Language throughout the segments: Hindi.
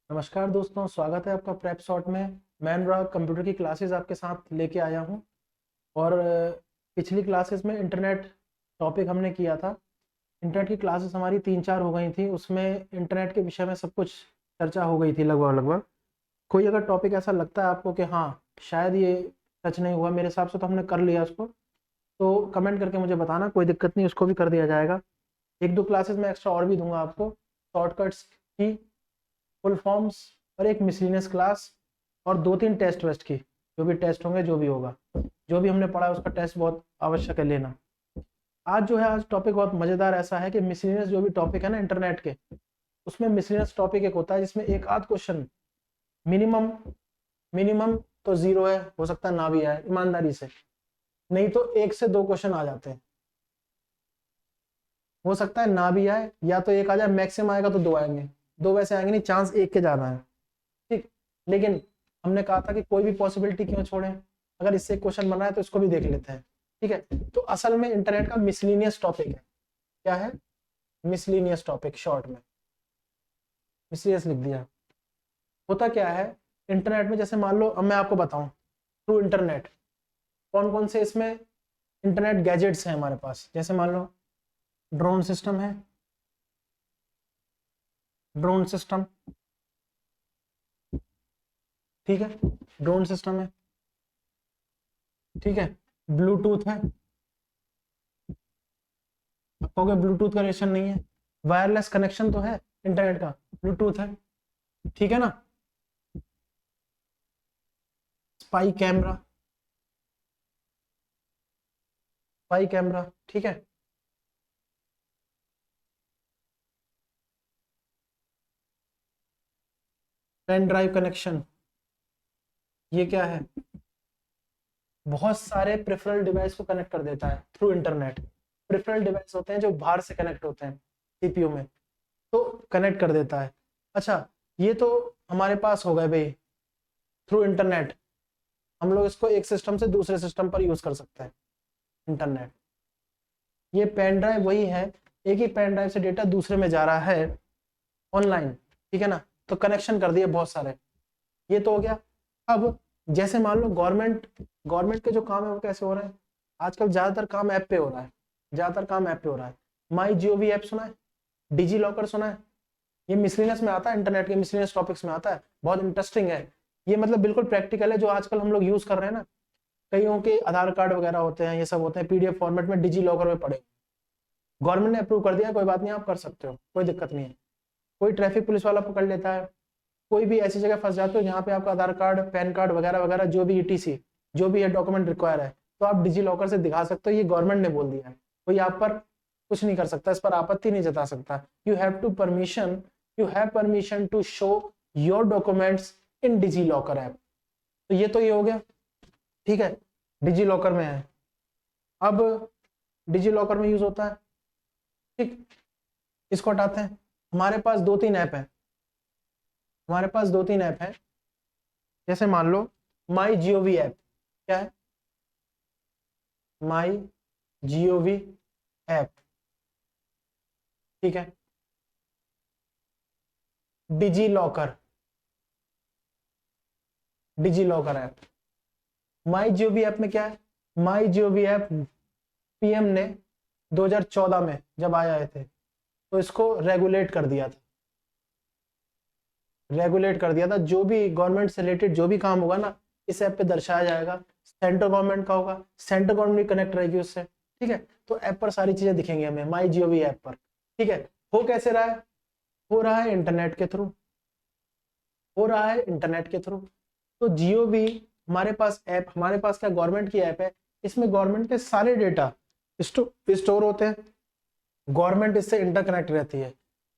नमस्कार दोस्तों, स्वागत है आपका प्रेप शॉट में। मैं अनुराग कंप्यूटर की क्लासेस आपके साथ लेके आया हूं। और पिछली क्लासेस में इंटरनेट टॉपिक हमने किया था। इंटरनेट की क्लासेस हमारी 3-4 हो गई थी, उसमें इंटरनेट के विषय में सब कुछ चर्चा हो गई थी लगभग लगभग। कोई अगर टॉपिक ऐसा लगता है आपको कि हाँ शायद ये टच नहीं हुआ मेरे हिसाब से, तो हमने कर लिया उसको, तो कमेंट करके मुझे बताना, कोई दिक्कत नहीं, उसको भी कर दिया जाएगा। 1-2 क्लासेस में एक्स्ट्रा और भी दूंगा आपको, शॉर्टकट्स की, फुल फॉर्म्स, और एक मिसलिनियस क्लास, और 2-3 टेस्ट वेस्ट की, जो भी टेस्ट होंगे, जो भी होगा, जो भी हमने पढ़ा है उसका टेस्ट बहुत आवश्यक है लेना। आज जो है, आज टॉपिक बहुत मजेदार ऐसा है कि मिसलिनियस जो भी टॉपिक है ना इंटरनेट के, उसमें मिसलिनियस टॉपिक एक होता है जिसमें एक आध क्वेश्चन मिनिमम मिनिमम तो जीरो है, हो सकता है ना भी आए ईमानदारी से, नहीं तो 1 से 2 क्वेश्चन आ जाते हैं। हो सकता है ना भी आए, या तो एक आ जाए, मैक्सिमम आएगा तो 2 आएंगे, 2 वैसे आएंगे नहीं, चांस एक के ज्यादा है। ठीक, लेकिन हमने कहा था कि कोई भी पॉसिबिलिटी क्यों छोड़ें, अगर इससे क्वेश्चन बना है तो इसको भी देख लेते हैं। ठीक है, तो असल में इंटरनेट का मिसलिनियस टॉपिक है। क्या है? मिसलिनियस टॉपिक, शॉर्ट में मिसलिनियस लिख दिया। होता क्या है इंटरनेट में, जैसे मान लो अब मैं आपको बताऊं, थ्रू इंटरनेट कौन कौन से इसमें इंटरनेट गैजेट्स हैं हमारे पास। जैसे मान लो ड्रोन सिस्टम है, ड्रोन सिस्टम, ठीक है, ड्रोन सिस्टम है, ठीक है, ब्लूटूथ है। आप कहोगे ब्लूटूथ का रिलेशन नहीं है, वायरलेस कनेक्शन तो है इंटरनेट का, ब्लूटूथ है, ठीक है ना। स्पाई कैमरा, स्पाई कैमरा, ठीक है। पेन ड्राइव कनेक्शन, ये क्या है? बहुत सारे प्रेफरल डिवाइस को कनेक्ट कर देता है थ्रू इंटरनेट। प्रेफरल डिवाइस होते हैं जो बाहर से कनेक्ट होते हैं सीपीयू में, तो कनेक्ट कर देता है। अच्छा, ये तो हमारे पास हो गए भाई थ्रू इंटरनेट, हम लोग इसको एक सिस्टम से दूसरे सिस्टम पर यूज कर सकते हैं इंटरनेट। ये पेन ड्राइव वही है, एक ही पेन ड्राइव से डेटा दूसरे में जा रहा है ऑनलाइन, ठीक है ना, तो कनेक्शन कर दिए बहुत सारे। ये तो हो गया। अब जैसे मान लो गवर्नमेंट गवर्नमेंट के जो काम है वो कैसे हो रहे हैं, आजकल ज्यादातर काम ऐप पे हो रहा है, ज्यादातर काम ऐप पे हो रहा है। माई जीओवी ऐप सुना है, डिजी लॉकर सुना है, ये मिसलिनियस में आता है, इंटरनेट के मिसलिनियस टॉपिक्स में आता है, बहुत इंटरेस्टिंग है। ये मतलब बिल्कुल प्रैक्टिकल है, जो आजकल हम लोग यूज कर रहे हैं ना, कईयों के आधार कार्ड वगैरह होते हैं, ये सब होते हैं पीडीएफ फॉर्मेट में, डिजी लॉकर में पड़े। गवर्नमेंट ने अप्रूव कर दिया, कोई बात नहीं, आप कर सकते हो, कोई दिक्कत नहीं है। कोई ट्रैफिक पुलिस वाला पकड़ लेता है, कोई भी ऐसी जगह फंस जाते हो जहाँ पे आपका आधार कार्ड, पैन कार्ड वगैरह वगैरह जो भी ईटीसी जो भी है डॉक्यूमेंट रिक्वायर है, तो आप डिजी लॉकर से दिखा सकते हो, ये गवर्नमेंट ने बोल दिया है। कोई आप पर कुछ नहीं कर सकता, इस पर आपत्ति नहीं जता सकता। You have to show your documents in DigiLocker app. तो ये हो गया, ठीक है, डिजी लॉकर में है। अब डिजी लॉकर में यूज होता है, ठीक, इसको हटाते हैं। हमारे पास 2-3 ऐप है, हमारे पास 2-3 ऐप है। जैसे मान लो माई जीओवी ऐप, क्या है? माई जीओवी ऐप, ठीक है। Digi locker, digi locker app. माई जीओवी ऐप में क्या है? माई जीओवी ऐप पीएम ने 2014 में जब आए थे तो इसको रेगुलेट कर दिया था, रेगुलेट कर दिया था। जो भी गवर्नमेंट से रिलेटेड जो भी काम होगा ना, इस ऐप पे दर्शाया जाएगा। सेंट्रल गवर्नमेंट का होगा, सेंट्रल गवर्नमेंट भी कनेक्ट रहेगी उससे, ठीक है। तो ऐप पर सारी चीजें दिखेंगी हमें, माई जीओवी ऐप पर, ठीक है। हो कैसे रहा है? हो रहा है इंटरनेट के थ्रू, हो रहा है इंटरनेट के थ्रू। तो जियो भी हमारे पास ऐप, हमारे पास क्या गवर्नमेंट की ऐप है, इसमें गवर्नमेंट के सारे डेटा स्टोर होते हैं, गवर्नमेंट इससे इंटरकनेक्ट रहती है,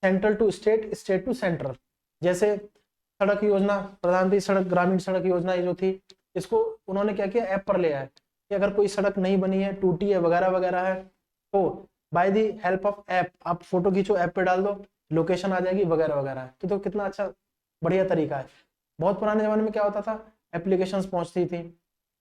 central to state, state to central. जैसे सड़क योजना, प्रधानमंत्री सड़क ग्रामीण सड़क योजना ये जो थी, इसको उन्होंने क्या किया, ऐप पर ले आए कि अगर कोई सड़क नहीं बनी है, टूटी है वगैरह वगैरह है, तो by the help of app आप फोटो खींचो, ऐप पे डाल दो, लोकेशन आ जाएगी वगैरह वगैरह। तो कितना अच्छा बढ़िया तरीका है। बहुत पुराने जमाने में क्या होता था, एप्लीकेशंस पहुंचती थी,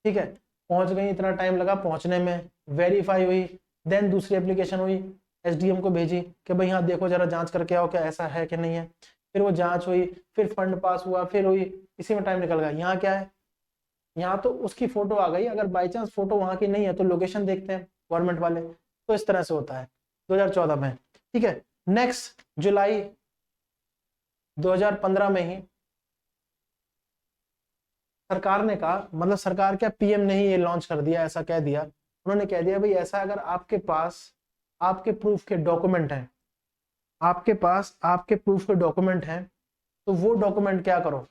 ठीक है, पहुंच गई, इतना टाइम लगा पहुंचने में, वेरीफाई हुई, देन दूसरी एप्लीकेशन हुई, एसडीएम को भेजी कि भाई हाँ देखो जरा जांच करके आओ क्या ऐसा है कि नहीं है, फिर वो जांच हुई, फिर फंड पास हुआ, फिर हुई, इसी में टाइम निकल गया। यहाँ क्या है, यहाँ तो उसकी फोटो आ गई, अगर बाई चांस फोटो वहां की नहीं है तो लोकेशन देखते हैं गवर्नमेंट वाले। तो इस तरह से होता है 2014 में। ठीक है, नेक्स्ट जुलाई 2015 में ही सरकार ने कहा, मतलब सरकार क्या, पीएम ने ही ये लॉन्च कर दिया, ऐसा कह दिया उन्होंने, कह दिया भाई ऐसा अगर आपके पास आपके प्रूफ के डॉक्यूमेंट हैं, आपके पास आपके प्रूफ के डॉक्यूमेंट हैं, तो वो डॉक्यूमेंट क्या करो,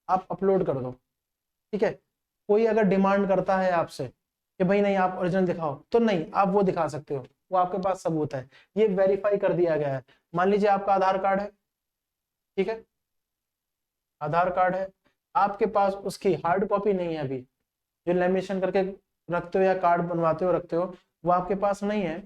आप अपलोड कर दो। ठीक है, कोई अगर डिमांड करता है आपसे कि भाई नहीं आप ओरिजिनल दिखाओ, तो नहीं, आप वो दिखा सकते हो, वो आपके पास सबूत है, ये वेरीफाई कर दिया गया है। मान लीजिए आपका आधार कार्ड है, ठीक है, आधार कार्ड है, आपके पास उसकी हार्ड कॉपी नहीं है अभी, जो लेमिनेशन करके रखते हो या कार्ड बनवाते हो रखते हो, वो आपके पास नहीं है,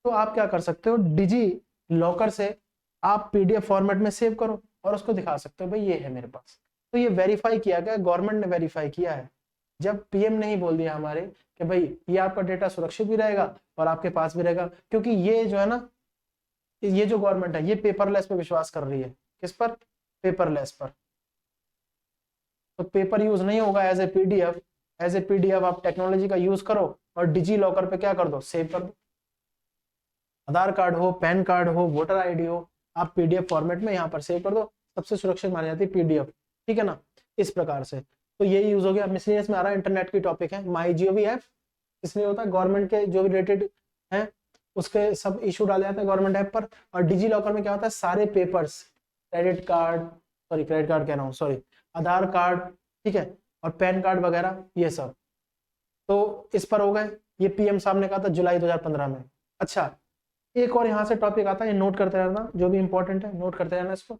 तो आप क्या कर सकते हो, डिजी लॉकर से आप पीडीएफ फॉर्मेट में सेव करो और उसको दिखा सकते हो, भाई ये है मेरे पास। तो ये वेरीफाई किया गया, गवर्नमेंट ने वेरीफाई किया है, जब पीएम ने ही बोल दिया हमारे कि भाई ये आपका डेटा सुरक्षित भी रहेगा और आपके पास भी रहेगा, क्योंकि ये जो है ना, ये जो गवर्नमेंट है ये पेपरलेस पे विश्वास कर रही है। किस पर? पेपरलेस पर। तो पेपर यूज नहीं होगा, एज ए पीडीएफ आप टेक्नोलॉजी का यूज करो और डिजी लॉकर पे क्या कर दो, सेव कर दो। आधार कार्ड हो, पैन कार्ड हो, वोटर आईडी हो, आप पीडीएफ फॉर्मेट में यहाँ पर सेव कर दो, सबसे सुरक्षित मानी जाती है पीडीएफ। ठीक है ना, इस प्रकार से। तो यही यूज हो गया। मिसलेनियस में आ रहा है, इंटरनेट की टॉपिक है, माई जीओवी ऐप, इसलिए होता है गवर्नमेंट के जो भी रिलेटेड है उसके सब इशू डाले जाते हैं गवर्नमेंट ऐप पर। और डिजी लॉकर में क्या होता है, सारे पेपर्स, क्रेडिट कार्ड कह रहा हूँ, सॉरी, आधार कार्ड, ठीक है, और पैन कार्ड वगैरह ये सब, तो इस पर हो गए। ये पीएम साहब ने कहा था जुलाई 2015 में। अच्छा, एक और यहाँ से टॉपिक आता है, नोट करते रहना, जो भी इंपॉर्टेंट है नोट करते रहना इसको।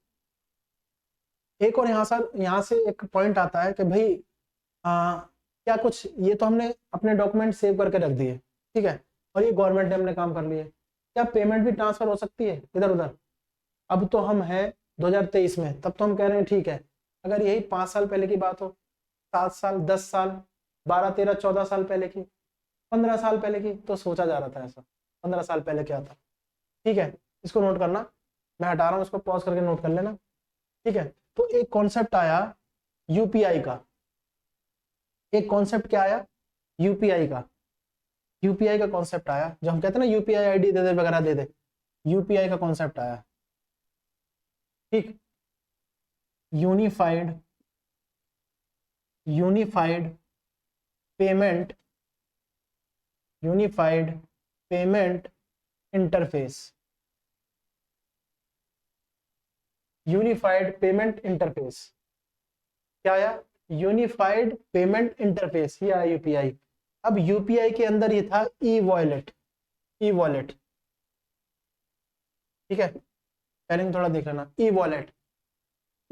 एक और यहाँ से एक पॉइंट आता है कि भाई क्या कुछ, ये तो हमने अपने डॉक्यूमेंट सेव करके रख दिए, ठीक है, और ये गवर्नमेंट ने अपने काम कर लिए, क्या पेमेंट भी ट्रांसफर हो सकती है इधर उधर? अब तो हम हैं 2023 में, तब तो हम कह रहे हैं ठीक है, अगर यही 5 साल पहले की बात हो, 7 साल, 10 साल, 12, 13, 14 साल पहले की, 15 साल पहले की, तो सोचा जा रहा था ऐसा। 15 साल पहले क्या था? ठीक है, इसको नोट करना, मैं हटा रहा हूँ, इसको पॉज करके नोट कर लेना। ठीक है, तो एक कॉन्सेप्ट आया यूपीआई का, एक कॉन्सेप्ट क्या आया, यूपीआई का। यूपीआई का कॉन्सेप्ट आया, जो हम कहते हैं ना यूपीआई आईडी दे दे वगैरह दे दे, यूपीआई का कॉन्सेप्ट आया। ठीक, unified payment interface, unified payment interface. क्या आया? यूनिफाइड पेमेंट इंटरफेस, ये आया यूपीआई। अब यूपीआई के अंदर ये था ई वॉलेट, ठीक है, पहले थोड़ा देख लेना। ई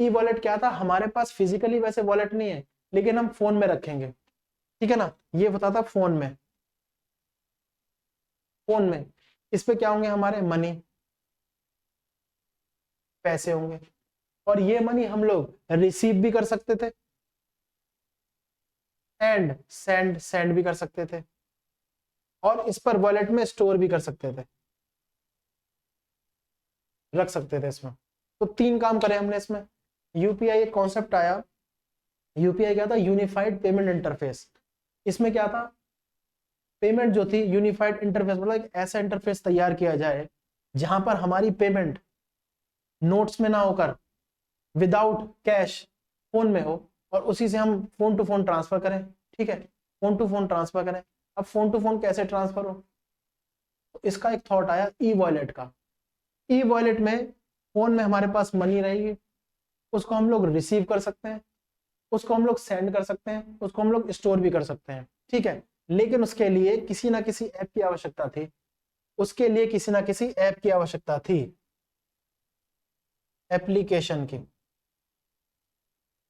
वॉलेट क्या था, हमारे पास फिजिकली वैसे वॉलेट नहीं है, लेकिन हम फोन में रखेंगे, ठीक है ना, ये बताता फोन में इस पे क्या होंगे, हमारे मनी, पैसे होंगे, और ये मनी हम लोग रिसीव भी कर सकते थे एंड सेंड भी कर सकते थे, और इस पर वॉलेट में स्टोर भी कर सकते थे, रख सकते थे इसमें। तो 3 काम करे हमने इसमें। यूपीआई एक कॉन्सेप्ट आया, यूपीआई क्या था, यूनिफाइड पेमेंट इंटरफेस। इसमें क्या था, पेमेंट जो थी, यूनिफाइड इंटरफेस मतलब एक ऐसा इंटरफेस तैयार किया जाए जहां पर हमारी पेमेंट नोट्स में ना होकर विदाउट कैश फोन में हो, और उसी से हम फोन टू फोन ट्रांसफर करें। ठीक है, फोन टू फोन ट्रांसफर करें। अब फोन टू फोन कैसे ट्रांसफर हो, तो इसका एक थॉट आया ई वॉलेट का। ई वॉलेट में फोन में हमारे पास मनी रहेगी, उसको हम लोग रिसीव कर सकते हैं, उसको हम लोग सेंड कर सकते हैं, उसको हम लोग स्टोर भी कर सकते हैं। ठीक है, लेकिन उसके लिए किसी ना किसी ऐप की आवश्यकता थी, एप्लीकेशन की।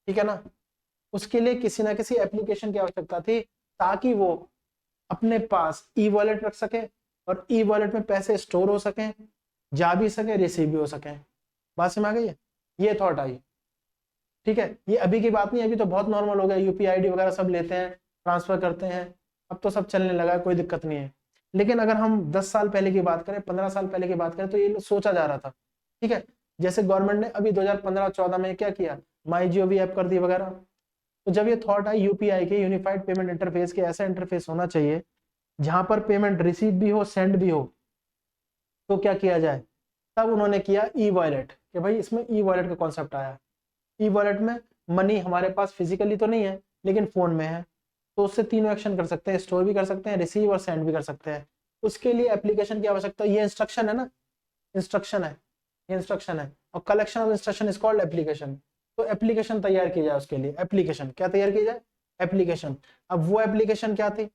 ठीक है ना, उसके लिए किसी ना किसी एप्लीकेशन की आवश्यकता थी, ताकि वो अपने पास ई वॉलेट रख सके और ई वॉलेट में पैसे स्टोर हो सके, जा भी सके, रिसीव भी हो सके। बात समझ आ गई है? ये थॉट आई। ठीक है, ये अभी की बात नहीं, अभी तो बहुत नॉर्मल हो गया, यूपीआई आईडी वगैरह सब लेते हैं, ट्रांसफर करते हैं, अब तो सब चलने लगा है, कोई दिक्कत नहीं है। लेकिन अगर हम 10 साल पहले की बात करें, 15 साल पहले की बात करें, तो ये सोचा जा रहा था। ठीक है, जैसे गवर्नमेंट ने अभी 2015-14 में क्या किया, माई जीओवी ऐप कर दी वगैरह। तो जब ये थॉट आई यूपीआई के, यूनिफाइड पेमेंट इंटरफेस के, ऐसा इंटरफेस होना चाहिए जहां पर पेमेंट रिसीव भी हो सेंड भी हो, तो क्या किया जाए, तब उन्होंने किया ई वॉलेट, कि भाई इसमें ई वॉलेट का कॉन्सेप्ट आया। ई वॉलेट में मनी हमारे पास फिजिकली तो नहीं है लेकिन फोन में है, तो उससे तीनों एक्शन कर सकते हैं, स्टोर भी कर सकते हैं, रिसीव और सेंड भी कर सकते हैं। उसके लिए एप्लीकेशन की आवश्यकता, ये इंस्ट्रक्शन है ना, इंस्ट्रक्शन है, ये इंस्ट्रक्शन है, और collection of instruction is called application. तो एप्लीकेशन तैयार की जाए उसके लिए, एप्लीकेशन क्या तैयार की जाए, एप्लीकेशन। अब वो एप्लीकेशन क्या थी,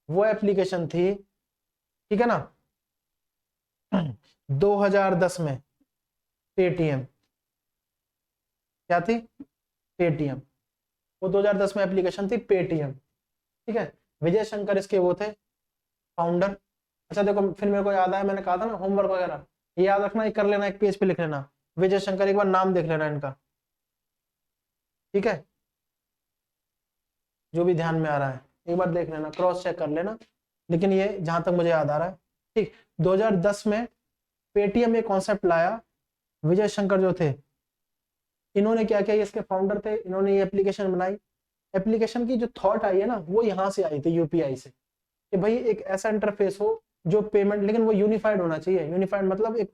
वो एप्लीकेशन थी, ठीक है ना, 2010 में पेटीएम, क्या थी, पेटीएम। वो 2010 में एप्लीकेशन थी पेटीएम, ठीक है। विजय शंकर इसके वो थे फाउंडर। अच्छा देखो, फिर मेरे को याद आया, मैंने कहा था ना होमवर्क वगैरह, ये याद रखना, ये कर लेना, एक पेज पे लिख लेना, विजय शंकर, एक बार नाम देख लेना इनका, ठीक है, जो भी ध्यान में आ रहा है एक बार देख लेना, क्रॉस चेक कर लेना, लेकिन ये जहां तक मुझे याद आ रहा है, ठीक। 2010 में पेटीएम ये कॉन्सेप्ट लाया, विजय शंकर जो थे, इन्होंने क्या किया, इसके फाउंडर थे, इन्होंने ये एप्लीकेशन बनाई। एप्लीकेशन की जो थॉट आई है ना, वो यहाँ से आई थी, यूपीआई से, कि भाई एक ऐसा इंटरफेस हो जो पेमेंट, लेकिन वो यूनिफाइड होना चाहिए। यूनिफाइड मतलब एक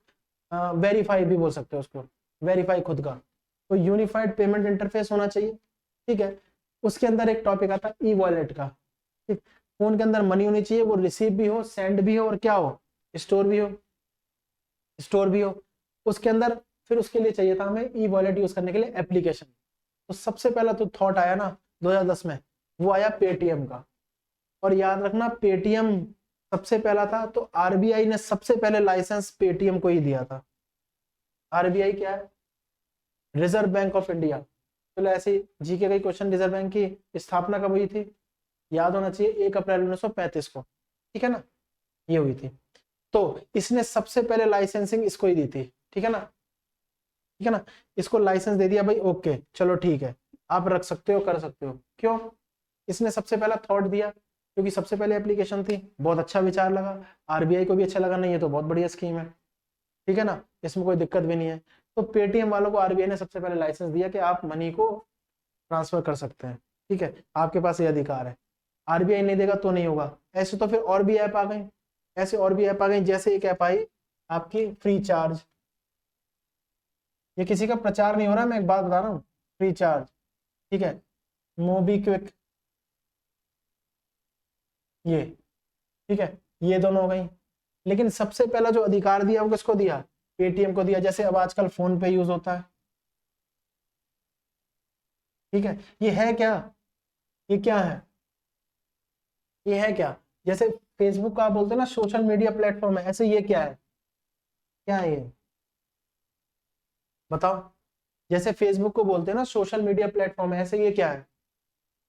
वेरीफाई भी बोल सकते हो उसको, वेरीफाई खुद का, तो यूनिफाइड पेमेंट इंटरफेस होना चाहिए, ठीक है। उसके अंदर एक टॉपिक आता ई वॉलेट का, ठीक। फोन के अंदर मनी होनी चाहिए, वो रिसीव भी हो, सेंड भी हो, और क्या हो, स्टोर भी हो, स्टोर भी हो उसके अंदर। फिर उसके लिए चाहिए था हमें ई वॉलेट यूज करने के लिए एप्लीकेशन। तो सबसे पहला तो थॉट आया ना 2010 में, वो आया पेटीएम का। और याद रखना, पेटीएम सबसे पहला था, तो आरबीआई ने सबसे पहले लाइसेंस पेटीएम को ही दिया था। आरबीआई क्या है, रिजर्व बैंक ऑफ इंडिया। चलो ऐसे जीके का क्वेश्चन, रिजर्व बैंक की स्थापना कब हुई थी, याद होना चाहिए, 1 अप्रैल 1935 को, ठीक है ना, ये हुई थी। तो इसने सबसे पहले लाइसेंसिंग इसको ही दी थी, ठीक है ना, ठीक है ना, इसको लाइसेंस दे दिया भाई, ओके चलो ठीक है, आप रख सकते हो, कर सकते हो। क्यों, इसने सबसे पहला थॉट दिया, क्योंकि सबसे पहले एप्लीकेशन थी, बहुत अच्छा विचार लगा, आरबीआई को भी अच्छा लगा, नहीं है तो बहुत बढ़िया स्कीम है, ठीक है ना, इसमें कोई दिक्कत भी नहीं है। तो पेटीएम वालों को आरबीआई ने सबसे पहले लाइसेंस दिया कि आप मनी को ट्रांसफर कर सकते हैं, ठीक है, आपके पास ये अधिकार है। आरबीआई नहीं देगा तो नहीं होगा। ऐसे तो फिर और भी ऐप आ गई, ऐसे और भी ऐप आ गई, जैसे एक ऐप आई आपकी फ्री चार्ज। ये किसी का प्रचार नहीं हो रहा, मैं एक बात बता रहा हूँ, फ्री चार्ज, ठीक है, मोबीक्विक, ये, ठीक है, ये दोनों हो गई। लेकिन सबसे पहला जो अधिकार दिया वो किसको दिया, पेटीएम को दिया। जैसे अब आजकल फोन पे यूज होता है, ठीक है, ये है क्या, ये क्या है, ये है क्या, जैसे फेसबुक का आप बोलते हैं ना सोशल मीडिया प्लेटफॉर्म है, ऐसे ये क्या है, क्या है ये, बताओ। जैसे फेसबुक को बोलते हैं ना सोशल मीडिया प्लेटफॉर्म है, ऐसे ये क्या है,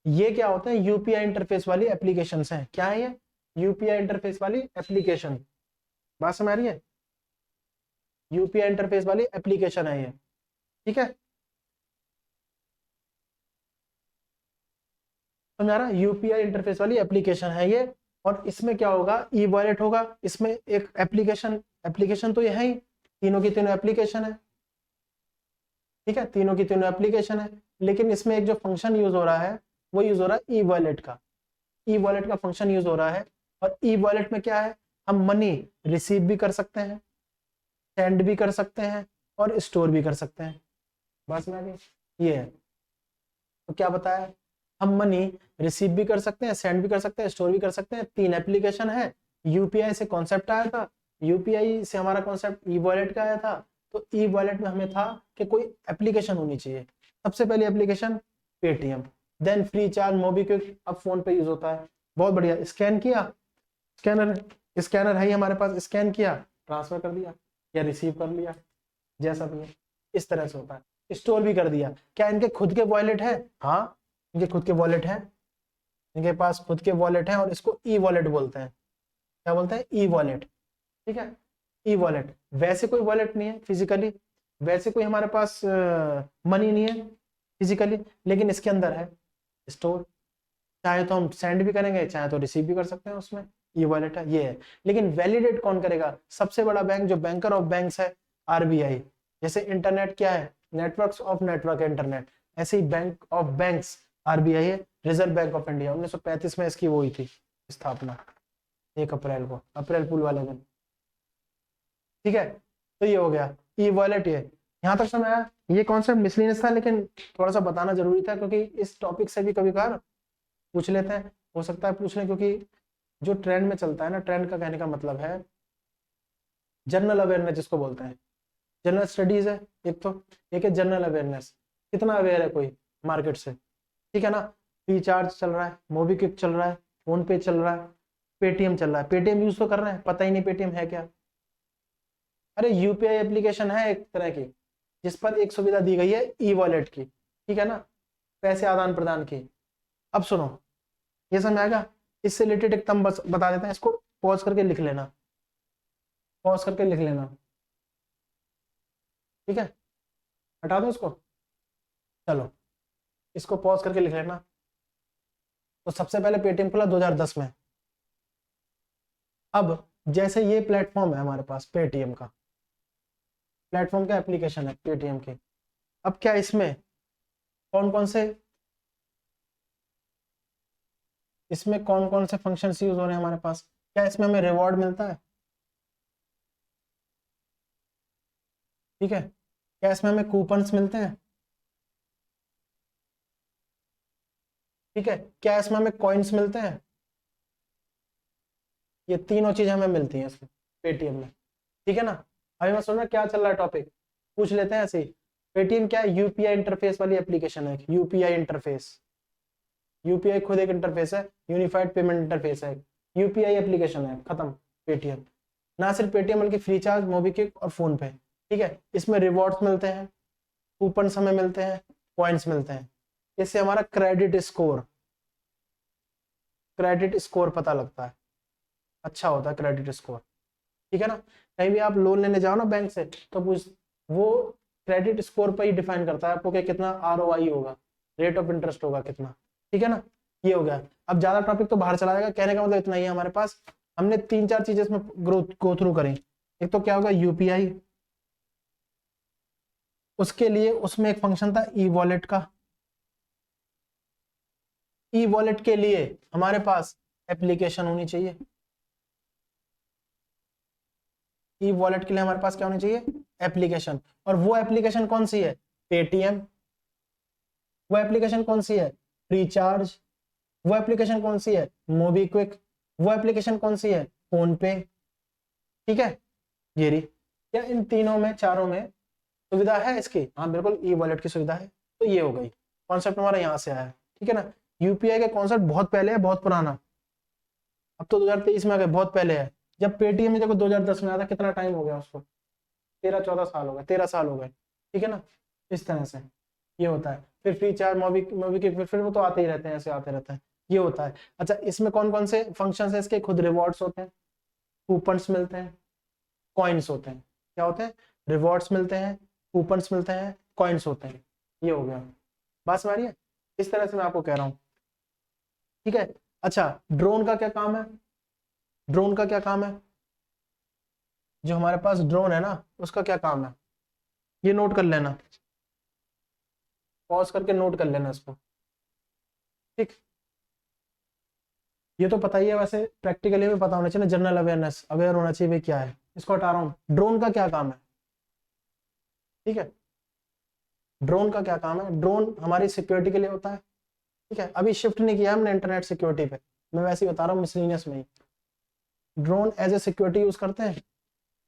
ये क्या होता है, यूपीआई इंटरफेस वाली एप्लीकेशन है। क्या है ये, यूपीआई इंटरफेस वाली एप्लीकेशन, बात समझ आ रही है, यूपीआई इंटरफेस वाली एप्लीकेशन है ये, ठीक है, समझ आ रहा है, यूपीआई इंटरफेस वाली एप्लीकेशन है ये। और इसमें क्या होगा, ई वॉलेट होगा, इसमें एक एप्लीकेशन, एप्लीकेशन तो ये है ही, तीनों की तीनों एप्लीकेशन है, ठीक है, तीनों की तीनों एप्लीकेशन है। लेकिन इसमें एक जो फंक्शन यूज हो रहा है, वो यूज हो रहा है ई वॉलेट का, ई वॉलेट का फंक्शन यूज हो रहा है। और ई वॉलेट में क्या है, हम मनी रिसीव भी कर सकते हैं, सेंड भी कर सकते हैं, और स्टोर भी कर सकते हैं, बस में ये है। तो क्या बताया, हम मनी रिसीव भी कर सकते हैं, सेंड भी कर सकते हैं, स्टोर भी कर सकते हैं, 3 एप्लीकेशन है। यूपीआई से कॉन्सेप्ट आया था, यूपीआई से हमारा कॉन्सेप्ट ई वॉलेट का आया था। तो ई वॉलेट में हमें था कि कोई एप्लीकेशन होनी चाहिए। सबसे पहली application Paytm, then FreeCharge, MobiKwik, अब फोन पे यूज होता है, बहुत बढ़िया। स्कैन किया, स्कैनर, स्कैनर है ही हमारे पास, स्कैन किया, ट्रांसफर कर दिया या रिसीव कर लिया, जैसा भी है, इस तरह से होता है। स्टोर भी कर दिया, क्या इनके खुद के वॉलेट है, हाँ इनके खुद के वॉलेट है, इनके पास खुद के वॉलेट है, और इसको ई वॉलेट बोलते हैं, क्या बोलते हैं, ई वॉलेट, ठीक है, ई वॉलेट। वैसे कोई वॉलेट नहीं है फिजिकली, वैसे कोई हमारे पास मनी नहीं है फिजिकली, लेकिन इसके अंदर है स्टोर, चाहे तो हम सेंड भी करेंगे, चाहे तो रिसीव भी कर सकते हैं उसमें, ये वॉलेट है, ये है। लेकिन वैलिडेट कौन करेगा, सबसे बड़ा बैंक जो बैंकर ऑफ बैंक्स है, आरबीआई, जैसे इंटरनेट क्या है, नेटवर्क्स ऑफ नेटवर्क है इंटरनेट, ऐसे ही बैंक ऑफ बैंक्स आरबीआई है, रिजर्व बैंक ऑफ इंडिया। 1935 में इसकी वो हुई थी स्थापना, 1 अप्रैल को, अप्रैल फूल वाले दिन। ठीक है, तो ये हो गया ई वॉलेट। ये यहाँ तक समझ आया। ये कॉन्सेप्ट मिसलिनियस था लेकिन थोड़ा सा बताना जरूरी था, क्योंकि इस टॉपिक से भी कभी कभार पूछ लेते हैं, हो सकता है पूछ लें, क्योंकि जो ट्रेंड में चलता है ना, ट्रेंड का कहने का मतलब है जनरल अवेयरनेस जिसको बोलते हैं। जनरल स्टडीज है एक तो, एक है जनरल अवेयरनेस, कितना अवेयर है कोई मार्केट से। ठीक है ना, फ्री चार्ज चल रहा है, मोबीक्विक चल रहा है, फोन पे चल रहा है, पेटीएम चल रहा है। पेटीएम यूज तो कर रहे हैं, पता ही नहीं पेटीएम है क्या। अरे यूपीआई एप्लीकेशन है एक तरह की, जिस पर एक सुविधा दी गई है ई वॉलेट की। ठीक है ना, पैसे आदान प्रदान की। अब सुनो, ये समझ आएगा। इससे रिलेटेड एकदम बस बता देते हैं, इसको पॉज करके लिख लेना, पॉज करके लिख लेना। ठीक है, हटा दो इसको, चलो इसको पॉज करके लिख लेना। तो सबसे पहले पेटीएम खुला 2010 में। अब जैसे ये प्लेटफॉर्म है हमारे पास पेटीएम का, प्लेटफॉर्म का एप्लीकेशन है पेटीएम की। अब क्या इसमें कौन कौन से, इसमें कौन कौन से फंक्शंस यूज हो रहे हैं हमारे पास? क्या इसमें हमें रिवॉर्ड मिलता है? ठीक है, क्या इसमें हमें कूपन्स मिलते हैं? ठीक है, क्या इसमें हमें कॉइन्स मिलते हैं? ये तीनों चीजें हमें मिलती हैं इसमें पेटीएम में। ठीक है ना, अभी मैं सुन रहा क्या चल रहा है टॉपिक, पूछ लेते हैं ऐसे ही। पेटीएम क्या है? यूपीआई इंटरफेस वाली एप्लीकेशन है, यूपीआई इंटरफेस। यूपीआई खुद एक इंटरफेस है, यूनिफाइड पेमेंट इंटरफेस है, यूपीआई एप्लीकेशन है, खत्म पेटीएम। ना सिर्फ पेटीएम बल्कि फ्री चार्ज, मोबीक्विक और फोन पे। ठीक है, इसमें रिवॉर्ड्स मिलते हैं, कूपन हमें मिलते हैं, पॉइंट्स मिलते हैं। इससे हमारा क्रेडिट स्कोर पता लगता है, अच्छा होता है क्रेडिट स्कोर। ठीक है ना, कहीं भी आप लोन लेने जाओ ना बैंक से, तो वो क्रेडिट स्कोर पर ही डिफाइन करता है आपको कि कितना आरओआई होगा, रेट ऑफ इंटरेस्ट होगा कितना। ठीक है ना, ये हो गया। अब ज्यादा टॉपिक तो बाहर चला जाएगा, कहने का मतलब इतना ही है हमारे पास। हमने 3-4 चीजें इसमें गो थ्रू करें। एक तो क्या होगा, यूपीआई, उसके लिए उसमें एक फंक्शन था ई वॉलेट का। ई वॉलेट के लिए हमारे पास एप्लीकेशन होनी चाहिए। ई वॉलेट के लिए हमारे पास क्या होनी चाहिए? एप्लीकेशन। और वो एप्लीकेशन कौन सी है? पेटीएम। वो एप्लीकेशन कौन सी है? Free charge. वो एप्लीकेशन कौन सी है? मोबीक्विक। वो एप्लीकेशन कौन सी है? फोन पे। ठीक है, ये रही। क्या इन तीनों में, चारों में सुविधा है इसकी? हाँ बिल्कुल, ई वॉलेट की सुविधा है। तो ये हो गई, कॉन्सेप्ट हमारा यहाँ से आया है। ठीक है ना, यूपीआई का कॉन्सेप्ट बहुत पहले है, बहुत पुराना। अब तो 2023 में आ गए, बहुत पहले है। जब पेटीएम में देखो 2010 में आया था, कितना टाइम हो गया उसको, 13-14 साल हो गए, 13 साल हो गए। ठीक है ना, इस तरह से ये होता है। फिर फ्री चार्ज, मोबी के फिर वो तो आते ही रहते हैं, ऐसे आते रहते हैं, ये होता है। अच्छा, इसमें कौन कौन से फंक्शन है इसके? खुद रिवॉर्ड्स होते हैं, कूपन्स मिलते हैं, कॉइन्स होते हैं। क्या होते हैं? रिवॉर्ड्स मिलते हैं, कूपन्स मिलते हैं, कॉइन्स होते हैं। ये हो गया, बात समझ रही है? इस तरह से मैं आपको कह रहा हूँ। ठीक है, अच्छा ड्रोन का क्या काम है? ड्रोन का क्या काम है? जो हमारे पास ड्रोन है ना, उसका क्या काम है? ये नोट कर लेना, पॉज करके नोट कर लेना इसको। ठीक, ये तो पता ही है, वैसे प्रैक्टिकली भी पता होना चाहिए ना, जनरल अवेयरनेस, अवेयर होना चाहिए भाई क्या है। इसको हटा रहा हूँ, ड्रोन का क्या काम है? ठीक है, ड्रोन का क्या काम है? ड्रोन हमारी सिक्योरिटी के लिए होता है। ठीक है, अभी शिफ्ट नहीं किया हमने इंटरनेट सिक्योरिटी पे, मैं वैसे ही बता रहा हूँ मिसलिनियस में ही। Drone as a security use करते हैं,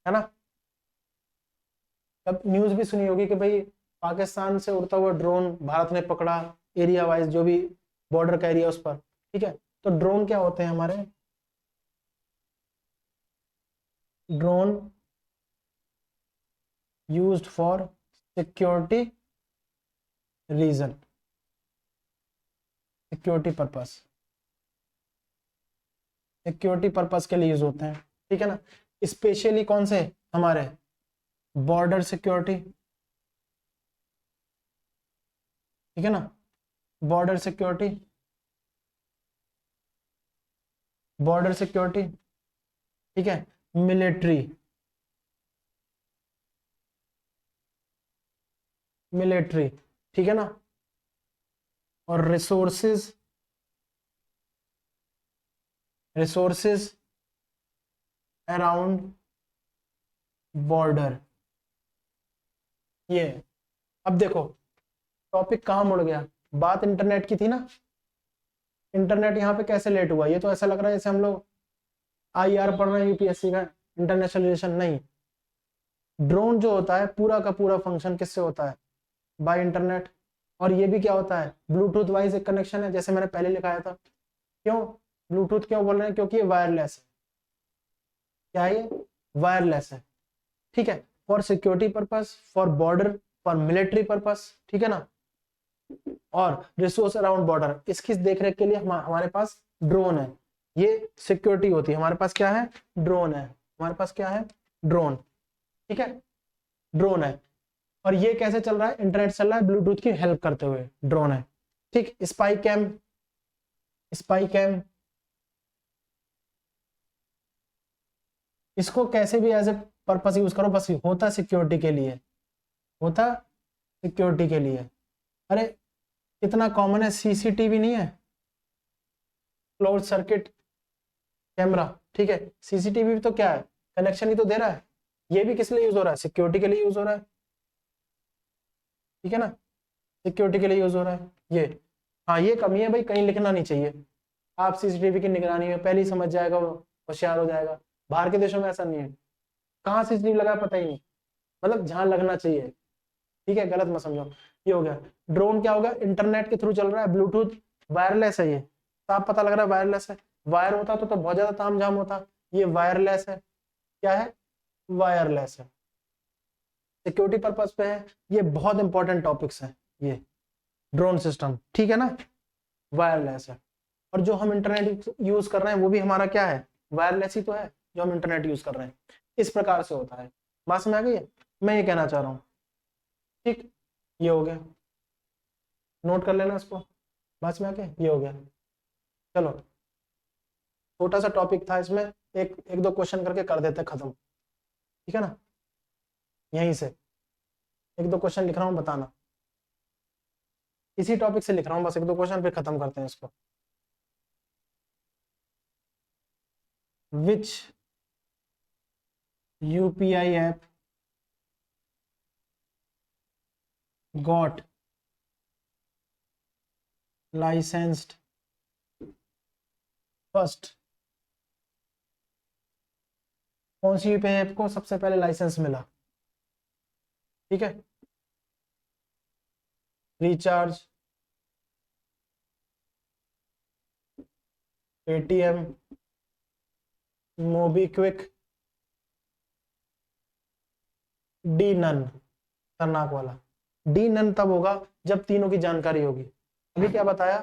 है ना। तब न्यूज भी सुनी होगी कि भाई पाकिस्तान से उड़ता हुआ ड्रोन भारत ने पकड़ा, एरिया वाइज जो भी बॉर्डर का एरिया उस पर। ठीक है, तो ड्रोन क्या होते हैं हमारे? Drone used for security reason, security purpose, security purpose के लिए यूज होते हैं। ठीक है ना, स्पेशली कौन से? हमारे बॉर्डर सिक्योरिटी। ठीक है ना, बॉर्डर सिक्योरिटी, बॉर्डर सिक्योरिटी। ठीक है, मिलिट्री, मिलिट्री, ठीक है ना, और रिसोर्सेज अराउंड बॉर्डर। ये अब देखो टॉपिक कहाँ मुड़ गया, बात इंटरनेट की थी ना, इंटरनेट यहाँ पे कैसे लेट हुआ, ये तो ऐसा लग रहा है जैसे हम लोग आईआर पढ़ रहे हैं यूपीएससी का, इंटरनेशनल रिलेशन नहीं। ड्रोन जो होता है पूरा का पूरा फंक्शन किससे होता है, बाय इंटरनेट। और ये भी क्या होता है, ब्लूटूथ वाइज एक कनेक्शन है, जैसे मैंने पहले लिखाया था। क्यों ब्लूटूथ क्यों बोल रहे हैं, क्योंकि ये वायरलेस है। क्या है ये, वायरलेस है, ठीक है, for security purpose, for border, for military purpose, ठीक है ना, और रिसोर्स अराउंड बॉर्डर, इसकी देखरेख के लिए हमारे पास ड्रोन है। ये सिक्योरिटी होती है, हमारे पास क्या है, ड्रोन है, हमारे पास क्या है, ड्रोन, ठीक है, ड्रोन है। और ये कैसे चल रहा है, इंटरनेट चल रहा है ब्लूटूथ की हेल्प करते हुए, ड्रोन है, ठीक। स्पाई कैम, स्पाई कैम इसको कैसे भी एज ए पर्पस यूज करो, बस होता सिक्योरिटी के लिए, होता सिक्योरिटी के लिए। अरे इतना कॉमन है, सीसीटीवी नहीं है, क्लोज सर्किट कैमरा, ठीक है, सीसीटीवी भी तो क्या है, कनेक्शन ही तो दे रहा है। ये भी किस लिए यूज हो रहा है, सिक्योरिटी के लिए यूज हो रहा है, ठीक है ना, सिक्योरिटी के लिए यूज हो रहा है ये। हाँ ये कमी है भाई, कहीं लिखना नहीं चाहिए, आप सीसीटीवी की निगरानी में पहले ही समझ जाएगा, वो होशियार हो जाएगा। बाहर के देशों में ऐसा नहीं है, कहाँ सीसीटीवी लगा पता ही नहीं, मतलब जहां लगना चाहिए, ठीक है, गलत मत समझो। ये हो गया, ड्रोन क्या होगा, इंटरनेट के थ्रू चल रहा है, ब्लूटूथ वायरलेस है, ये साफ पता लग रहा है वायरलेस है। वायर होता तो बहुत ज्यादा तामझाम होता, ये वायरलेस है, क्या है, वायरलेस है, सिक्योरिटी पर्पस पे है। ये बहुत इंपॉर्टेंट टॉपिक्स है ये ड्रोन सिस्टम, ठीक है ना, वायरलेस है। और जो हम इंटरनेट यूज कर रहे हैं वो भी हमारा क्या है, वायरलेस ही तो है, जो हम इंटरनेट यूज कर रहे हैं, इस प्रकार से होता है। बात समझ आ गई है, मैं ये कहना चाह रहा हूँ, ठीक, ये हो गया, नोट कर लेना इसको, बात में आके ये हो गया। चलो छोटा सा टॉपिक था, इसमें एक एक दो क्वेश्चन करके कर देते खत्म, ठीक है ना, यहीं से एक दो क्वेश्चन लिख रहा हूँ, बताना, इसी टॉपिक से लिख रहा हूँ, बस एक दो क्वेश्चन फिर खत्म करते हैं इसको। Which UPI app got licensed first, कौन सी यूपीआई ऐप को सबसे पहले लाइसेंस मिला, ठीक है, recharge, Paytm, MobiKwik, D none, खतरनाक वाला। डी नन तब होगा जब तीनों की जानकारी होगी। अभी क्या बताया,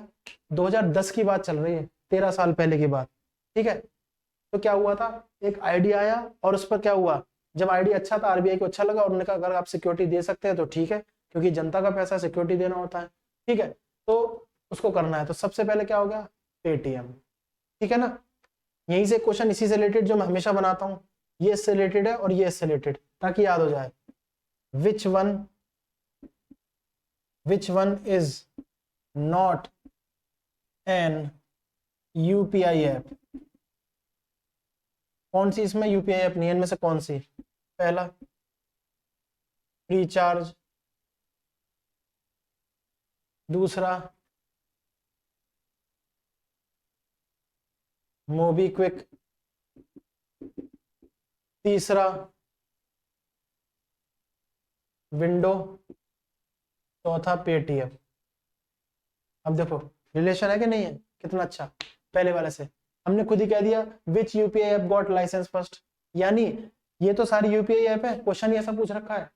2010 की बात चल रही है, 13 साल पहले की बात, ठीक है। तो क्या हुआ था, एक आईडी आया और उस पर क्या हुआ, जब आईडी अच्छा था, आरबीआई को अच्छा लगा और उन्होंने कहा अगर आप सिक्योरिटी दे सकते हैं तो ठीक है, क्योंकि जनता का पैसा सिक्योरिटी देना होता है, ठीक है, तो उसको करना है। तो सबसे पहले क्या हो गया, पेटीएम, ठीक है ना। यहीं से क्वेश्चन इसी से रिलेटेड जो मैं हमेशा बनाता हूँ, ये इससे रिलेटेड है और ये इससे रिलेटेड, ताकि याद हो जाए। Which one is not an UPI app, कौन सी इसमें यूपीआई ऐप नहीं है, इनमें से कौन सी, पहला फ्रीचार्ज, दूसरा मोबीक्विक, तीसरा विंडो, चौथा पेटीएम। अब देखो रिलेशन है कि नहीं है, कितना अच्छा, पहले वाले से हमने खुद ही कह दिया which UPI app got license first, यानी ये तो सारी यूपीआई ऐप है, क्वेश्चन ही ऐसा पूछ रखा है,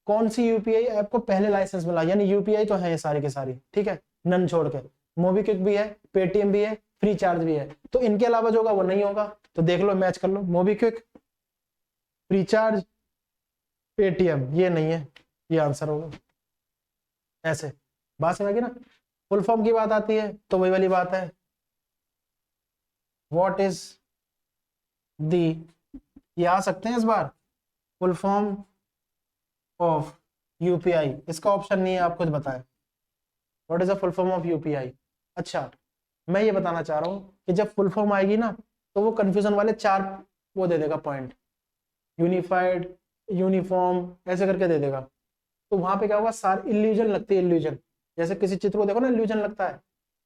कौन सी यूपीआई ऐप को पहले लाइसेंस मिला, यानी यूपीआई तो है ये सारी की सारी, ठीक है, नन छोड़ के, मोबीक्विक भी है, पेटीएम भी है, फ्री चार्ज भी है, तो इनके अलावा जो होगा वो नहीं होगा, तो देख लो मैच कर लो, मोबीक्विक, फ्री चार्ज, पेटीएम, ये नहीं है, ये आंसर होगा, ऐसे। बात समझ गई ना, फुल फॉर्म की बात आती है तो वही वाली बात है, व्हाट इज दी, ये आ सकते हैं इस बार, फुल फॉर्म ऑफ यूपीआई, इसका ऑप्शन नहीं है, आप खुद बताएं। What is the full form of UPI? अच्छा, मैं ये बताना चाह रहा हूँ कि जब फुल फॉर्म आएगी ना तो वो कंफ्यूजन वाले 4 वो दे देगा पॉइंट, यूनिफाइड, यूनिफॉर्म ऐसे करके दे देगा। तो वहां पे क्या होगा, सारी इल्यूजन लगती है, इल्यूजन। जैसे किसी चित्र को देखो ना, इल्यूजन लगता है,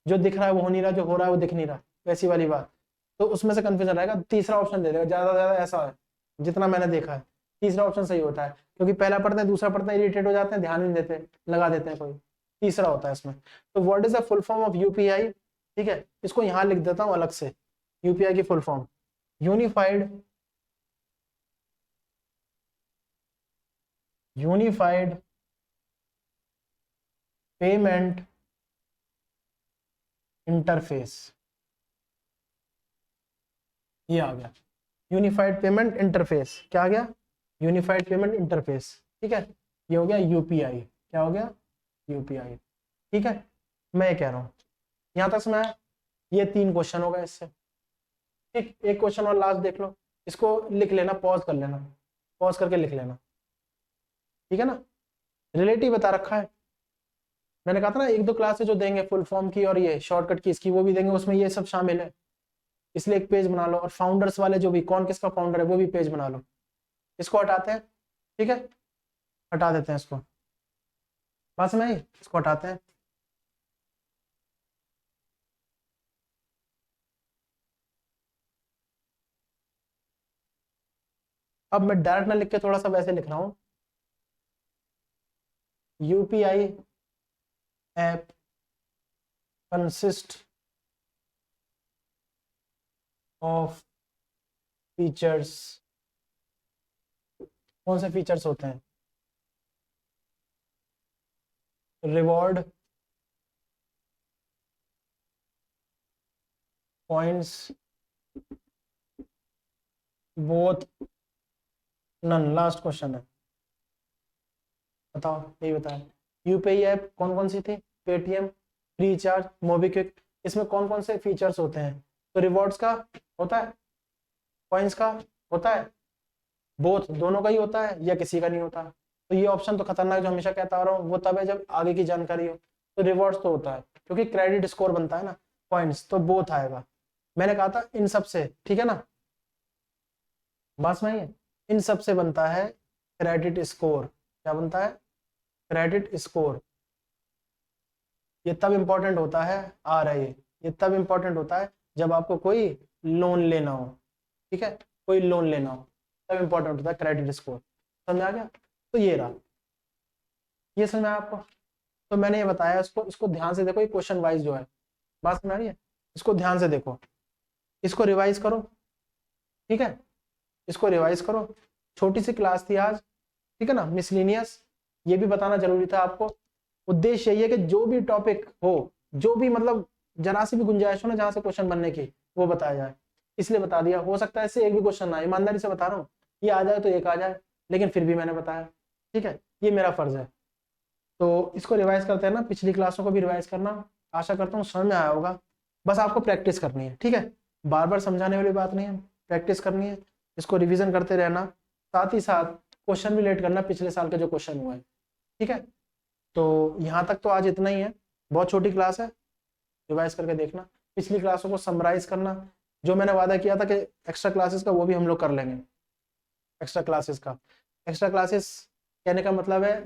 जो दिख रहा है वो हो नहीं रहा, जो हो रहा है वो दिख नहीं रहा, वैसी वाली बात। तो उसमें से कंफ्यूजन रहेगा, तीसरा ऑप्शन दे देगा ज्यादा से ज्यादा, ऐसा है जितना मैंने देखा है, तीसरा ऑप्शन सही होता है। क्योंकि पहला पढ़ते हैं दूसरा पढ़ते हैं इरिटेट हो जाते हैं, ध्यान नहीं देते, लगा देते हैं कोई, तीसरा होता है इसमें। तो what is the full form of UPI? ठीक है, इसको यहाँ लिख देता हूँ अलग से, यूपीआई की full form unified unified payment interface, ये आ गया यूनिफाइड पेमेंट इंटरफेस। क्या आ गया? Unified payment interface. ठीक है, ये हो गया यूपीआई। क्या हो गया? यूपीआई। ठीक है, मैं ये कह रहा हूं यहां तक समझ, ये 3 क्वेश्चन हो गए इससे। ठीक, एक क्वेश्चन और लास्ट देख लो, इसको लिख लेना, पॉज कर लेना, पॉज करके लिख लेना, ठीक है ना। रिलेटिव बता रखा है, मैंने कहा था ना 1-2 क्लासेस जो देंगे फुल फॉर्म की और ये शॉर्टकट की इसकी, वो भी देंगे, उसमें ये सब शामिल है। इसलिए एक पेज बना लो, और फाउंडर्स वाले जो भी कौन किसका फाउंडर है वो भी पेज बना लो। इसको हटाते हैं, ठीक है, हटा देते हैं इसको, पास में ही इसको हटाते हैं। अब मैं डायरेक्ट ना लिख के थोड़ा सा वैसे लिख रहा हूं, UPI app consist of features. कौन से फीचर्स होते हैं? Reward, points, both, none. Last question है, बताओ, यही बताया। यूपीआई ऐप कौन कौन सी थी? Paytm, free charge, MobiKwik. इसमें कौन कौन से फीचर्स होते हैं? तो रिवॉर्ड्स का होता है, पॉइंट्स का होता है, बोथ दोनों का ही होता है, या किसी का नहीं होता? तो ये ऑप्शन तो खतरनाक, जो हमेशा कहता आ रहा हूँ, वो तब है जब आगे की जानकारी हो। तो रिवॉर्ड्स तो होता है, क्योंकि क्रेडिट स्कोर बनता है ना, पॉइंट्स तो बोथ आएगा। मैंने कहा था इन सब से, ठीक है ना, बस में इन सब से बनता है क्रेडिट स्कोर। क्या बनता है? Credit score. ये तब इंपॉर्टेंट होता है, आ रहा है ये तब इंपॉर्टेंट होता है जब आपको कोई लोन लेना हो, ठीक है, कोई लोन लेना हो तब इंपॉर्टेंट होता है क्रेडिट स्कोर। समझ आ गया? तो ये रहा, ये समझ में आया आपको? तो मैंने ये बताया, इसको इसको ध्यान से देखो, ये क्वेश्चन वाइज जो है, बात समझ आ रही है? इसको ध्यान से देखो, इसको रिवाइज करो, ठीक है, इसको रिवाइज करो। छोटी सी क्लास थी आज, ठीक है ना, मिसलिनियस। ये भी बताना जरूरी था आपको। उद्देश्य यही है कि जो भी टॉपिक हो, जो भी मतलब जरा सी भी गुंजाइश हो ना जहां से क्वेश्चन बनने की, वो बताया जाए, इसलिए बता दिया। हो सकता है इससे एक भी क्वेश्चन ना, ईमानदारी से बता रहा हूँ, ये आ जाए तो एक आ जाए, लेकिन फिर भी मैंने बताया, ठीक है, ये मेरा फर्ज है। तो इसको रिवाइज करते हैं ना, पिछली क्लासों को भी रिवाइज करना। आशा करता हूँ समझ में आया होगा। बस आपको प्रैक्टिस करनी है, ठीक है, बार बार समझाने वाली बात नहीं है, प्रैक्टिस करनी है, इसको रिविजन करते रहना, साथ ही साथ क्वेश्चन भी लेट करना पिछले साल के जो क्वेश्चन हुए हैं, ठीक है। तो यहाँ तक तो आज इतना ही है, बहुत छोटी क्लास है, रिवाइज करके देखना, पिछली क्लासों को समराइज करना। जो मैंने वादा किया था कि एक्स्ट्रा क्लासेस का, वो भी हम लोग कर लेंगे। एक्स्ट्रा क्लासेस का, एक्स्ट्रा क्लासेस कहने का मतलब है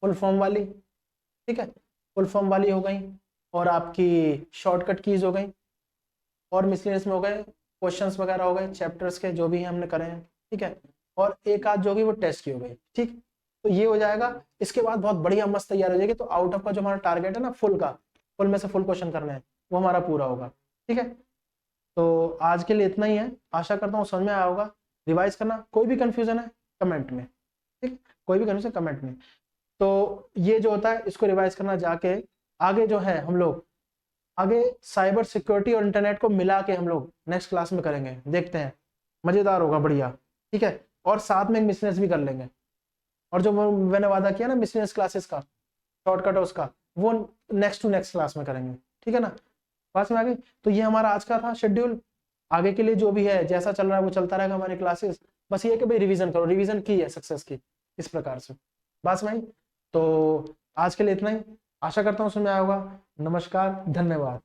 फुल फॉर्म वाली, ठीक है, फुल फॉर्म वाली हो गई, और आपकी शॉर्टकट कीज हो गई, और मिसलेनियस में हो गए क्वेश्चंस वगैरह हो गए चैप्टर्स के जो भी हमने करे हैं, ठीक है, और एक आध जो भी वो टेस्ट की हो गई, ठीक। तो ये हो जाएगा, इसके बाद बहुत बढ़िया मस्त तैयार हो जाएगी। तो आउट ऑफ का जो हमारा टारगेट है ना, फुल का, फुल में से फुल क्वेश्चन करने हैं, वो हमारा पूरा होगा, ठीक है। तो आज के लिए इतना ही है, आशा करता हूँ समझ में आया होगा। रिवाइज करना, कोई भी कंफ्यूजन है कमेंट में, ठीक, कोई भी कंफ्यूजन कमेंट में। तो ये जो होता है इसको रिवाइज करना, जाके आगे जो है हम लोग आगे साइबर सिक्योरिटी और इंटरनेट को मिला के हम लोग नेक्स्ट क्लास में करेंगे, देखते हैं, मजेदार होगा, बढ़िया, ठीक है। और साथ में एक मिसलेनियस भी कर लेंगे, और जो मैंने वादा किया ना मिसलेनियस क्लासेस का, शॉर्टकट है उसका, वो नेक्स्ट टू नेक्स्ट क्लास में करेंगे, ठीक है ना, पास में आ गई। तो ये हमारा आज का था शेड्यूल। आगे के लिए जो भी है जैसा चल रहा है वो चलता रहेगा हमारी क्लासेस। बस ये कि भाई रिवीजन करो, रिवीजन की है सक्सेस की, इस प्रकार से, बस में। तो आज के लिए इतना ही, आशा करता हूँ समझ में आया होगा। नमस्कार, धन्यवाद।